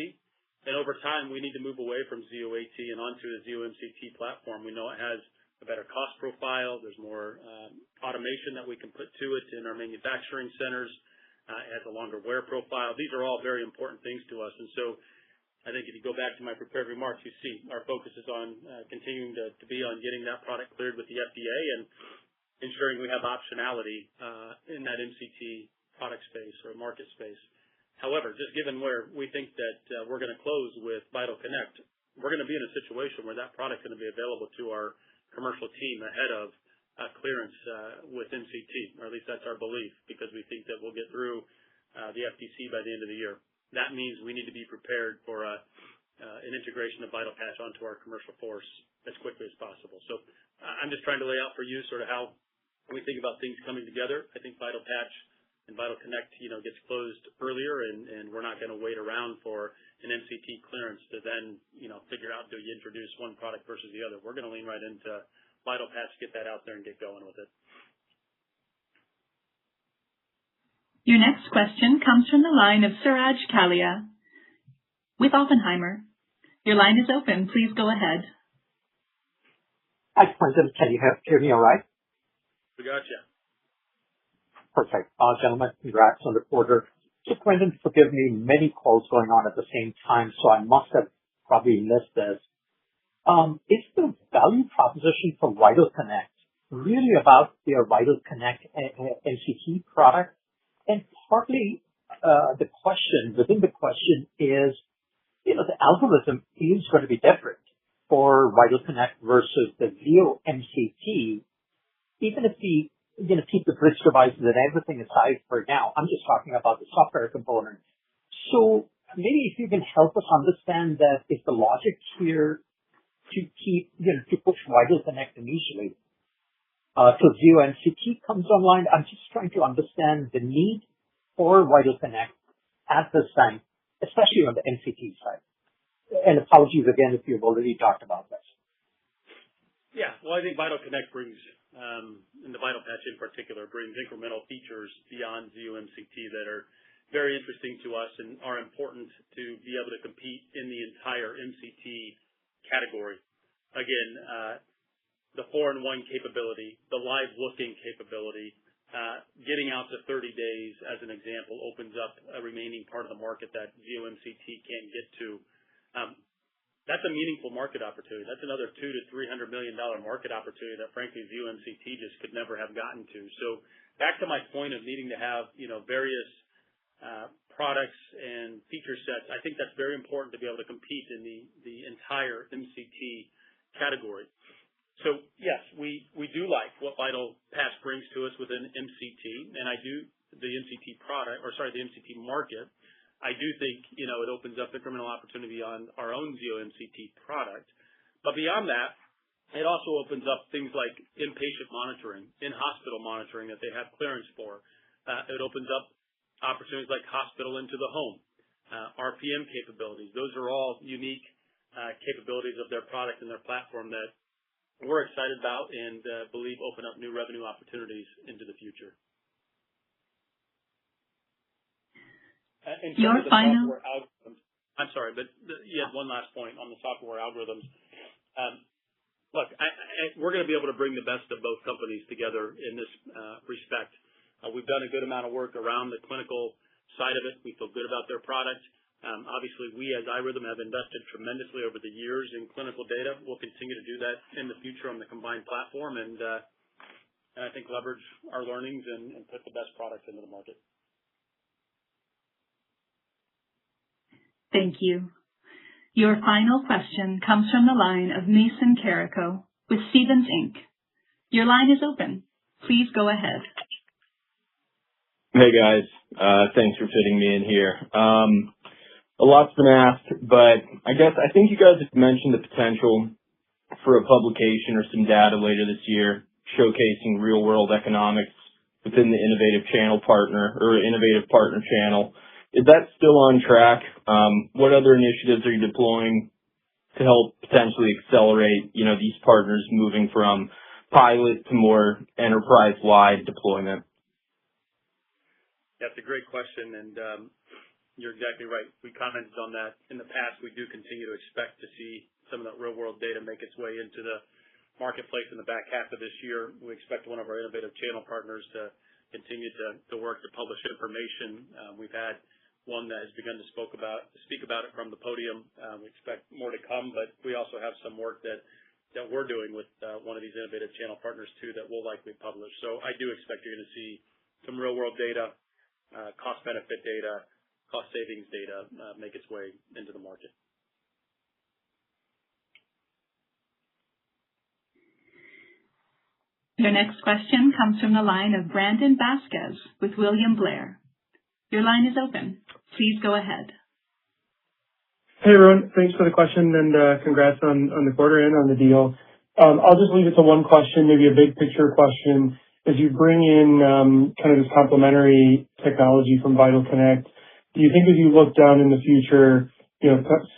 And over time, we need to move away from Zio AT and onto the Zio MCT platform. We know it has a better cost profile. There's more automation that we can put to it in our manufacturing centers. It has a longer wear profile. These are all very important things to us. And so I think if you go back to my prepared remarks, you see our focus is on continuing to be on getting that product cleared with the FDA and ensuring we have optionality in that MCT product space or market space. However, just given where we think that we're going to close with Vital Connect, we're going to be in a situation where that product's going to be available to our commercial team ahead of clearance with MCT, or at least that's our belief, because we think that we'll get through the FTC by the end of the year. That means we need to be prepared for an integration of Vital Patch onto our commercial force as quickly as possible. So I'm just trying to lay out for you sort of how we think about things coming together. I think Vital Patch and Vital Connect, gets closed earlier, and we're not going to wait around for an MCT clearance to then, figure out, do you introduce one product versus the other? We're going to lean right into Vital Patch, get that out there, and get going with it. Your next question comes from the line of Suraj Kalia with Oppenheimer. Your line is open. Please go ahead. Hi, Quentin. Can you hear me all right? We got you. Perfect. Gentlemen, congrats on the quarter. So Quentin, forgive me, many calls going on at the same time, so I must have probably missed this. Is the value proposition for Vital Connect really about your Vital Connect MCT product? And partly the question within the question is, the algorithm is going to be different for Vital Connect versus the Zio MCT, even if the keep the bridge devices and everything aside for now. I'm just talking about the software component. So maybe if you can help us understand that is the logic here to keep, to push Vital Connect initially. So Zio MCT comes online. I'm just trying to understand the need for Vital Connect at this time, especially on the MCT side. And apologies again if you've already talked about this. Yeah, well, I think Vital Connect brings, and the Vital Patch in particular, brings incremental features beyond Zio MCT that are very interesting to us and are important to be able to compete in the entire MCT category. Again, the 4-in-1 capability, the live looking capability, getting out to 30 days as an example opens up a remaining part of the market that Zio MCT can't get to. That's a meaningful market opportunity. That's another $200 to $300 million market opportunity that, frankly, Zio MCT just could never have gotten to. So back to my point of needing to have, various products and feature sets, I think that's very important to be able to compete in the entire MCT category. So yes, we do like what Vital Patch brings to us within MCT, and the MCT market. I do think, it opens up incremental opportunity on our own Zio MCT product. But beyond that, it also opens up things like inpatient monitoring, in-hospital monitoring that they have clearance for. It opens up opportunities like hospital into the home, RPM capabilities. Those are all unique capabilities of their product and their platform that we're excited about and believe open up new revenue opportunities into the future. In terms of the software algorithms, I'm sorry, but you had one last point on the software algorithms. Look, we're going to be able to bring the best of both companies together in this respect. We've done a good amount of work around the clinical side of it. We feel good about their product. Obviously, we as iRhythm have invested tremendously over the years in clinical data. We'll continue to do that in the future on the combined platform, and I think leverage our learnings and put the best products into the market. Thank you. Your final question comes from the line of Mason Carrico with Stephens Inc. Your line is open. Please go ahead. Hey guys, thanks for fitting me in here. A lot's been asked, but I think you guys have mentioned the potential for a publication or some data later this year showcasing real-world economics within the innovative partner channel. Is that still on track? What other initiatives are you deploying to help potentially accelerate, these partners moving from pilot to more enterprise-wide deployment? That's a great question, and you're exactly right. We commented on that in the past. We do continue to expect to see some of that real-world data make its way into the marketplace in the back half of this year. We expect one of our innovative channel partners to continue to work to publish information. We've had one that has begun to speak about it from the podium. We expect more to come, but we also have some work that we're doing with one of these innovative channel partners too that we'll likely publish. So I do expect you're going to see some real-world data, cost-benefit data, cost savings data make its way into the market. Your next question comes from the line of Brandon Vazquez with William Blair. Your line is open. Please go ahead. Hey everyone, thanks for the question and congrats on the quarter and on the deal. I'll just leave it to one question, maybe a big picture question. As you bring in kind of this complementary technology from VitalConnect, do you think as you look down in the future,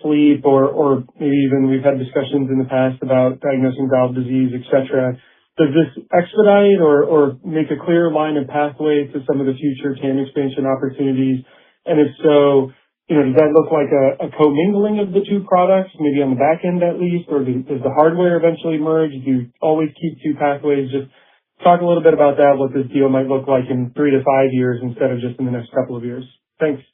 sleep or maybe even we've had discussions in the past about diagnosing valve disease, et cetera, does this expedite or make a clear line of pathway to some of the future TAM expansion opportunities? And if so, does that look like a commingling of the two products, maybe on the back end at least, or does the hardware eventually merge? Do you always keep two pathways? Just talk a little bit about that, what this deal might look like in 3 to 5 years instead of just in the next couple of years. Thanks.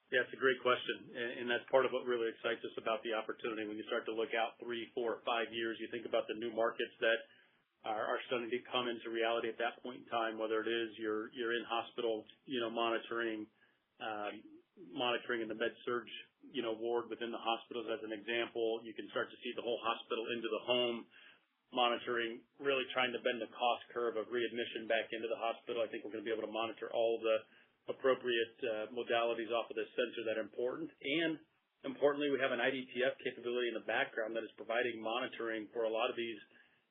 Yeah, it's a great question, and that's part of what really excites us about the opportunity. When you start to look out 3, 4, 5 years, you think about the new markets that are starting to come into reality at that point in time, whether it is you're in hospital, monitoring in the med-surg, ward within the hospitals as an example. You can start to see the whole hospital into the home monitoring, really trying to bend the cost curve of readmission back into the hospital. I think we're going to be able to monitor all of the appropriate modalities off of this sensor that are important. And importantly, we have an IDTF capability in the background that is providing monitoring for a lot of these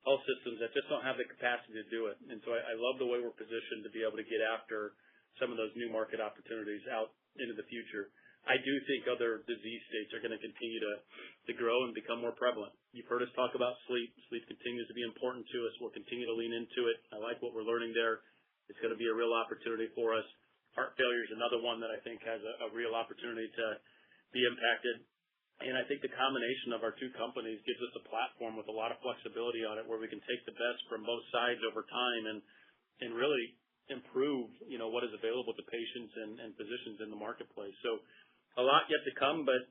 health systems that just don't have the capacity to do it. And so I love the way we're positioned to be able to get after some of those new market opportunities out into the future. I do think other disease states are going to continue to grow and become more prevalent. You've heard us talk about sleep. Sleep continues to be important to us. We'll continue to lean into it. I like what we're learning there. It's going to be a real opportunity for us. Heart failure is another one that I think has a real opportunity to be impacted. And I think the combination of our two companies gives us a platform with a lot of flexibility on it where we can take the best from both sides over time and really improve, what is available to patients and physicians in the marketplace. So a lot yet to come, but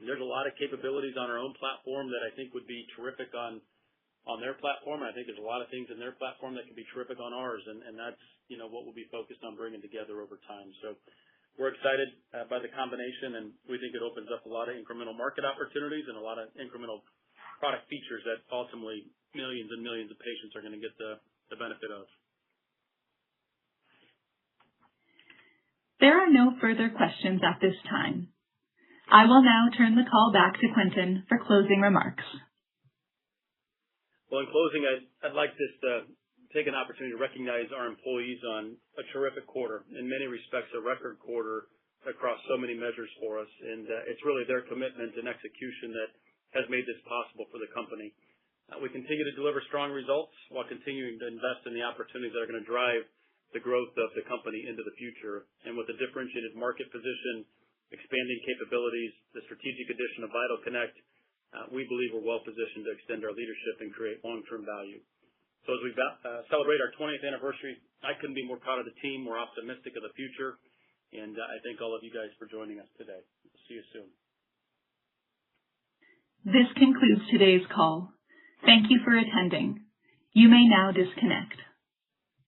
there's a lot of capabilities on our own platform that I think would be terrific on their platform. I think there's a lot of things in their platform that could be terrific on ours, and that's, what we'll be focused on bringing together over time. So we're excited by the combination, and we think it opens up a lot of incremental market opportunities and a lot of incremental product features that ultimately millions and millions of patients are going to get the benefit of. There are no further questions at this time. I will now turn the call back to Quentin for closing remarks. Well, in closing, I'd like just to take an opportunity to recognize our employees on a terrific quarter. In many respects, a record quarter across so many measures for us. And it's really their commitment and execution that has made this possible for the company. We continue to deliver strong results while continuing to invest in the opportunities that are going to drive the growth of the company into the future. And with a differentiated market position, expanding capabilities, the strategic addition of VitalConnect, we believe we're well positioned to extend our leadership and create long-term value. So as we celebrate our 20th anniversary, I couldn't be more proud of the team, more optimistic of the future, and I thank all of you guys for joining us today. See you soon. This concludes today's call. Thank you for attending. You may now disconnect.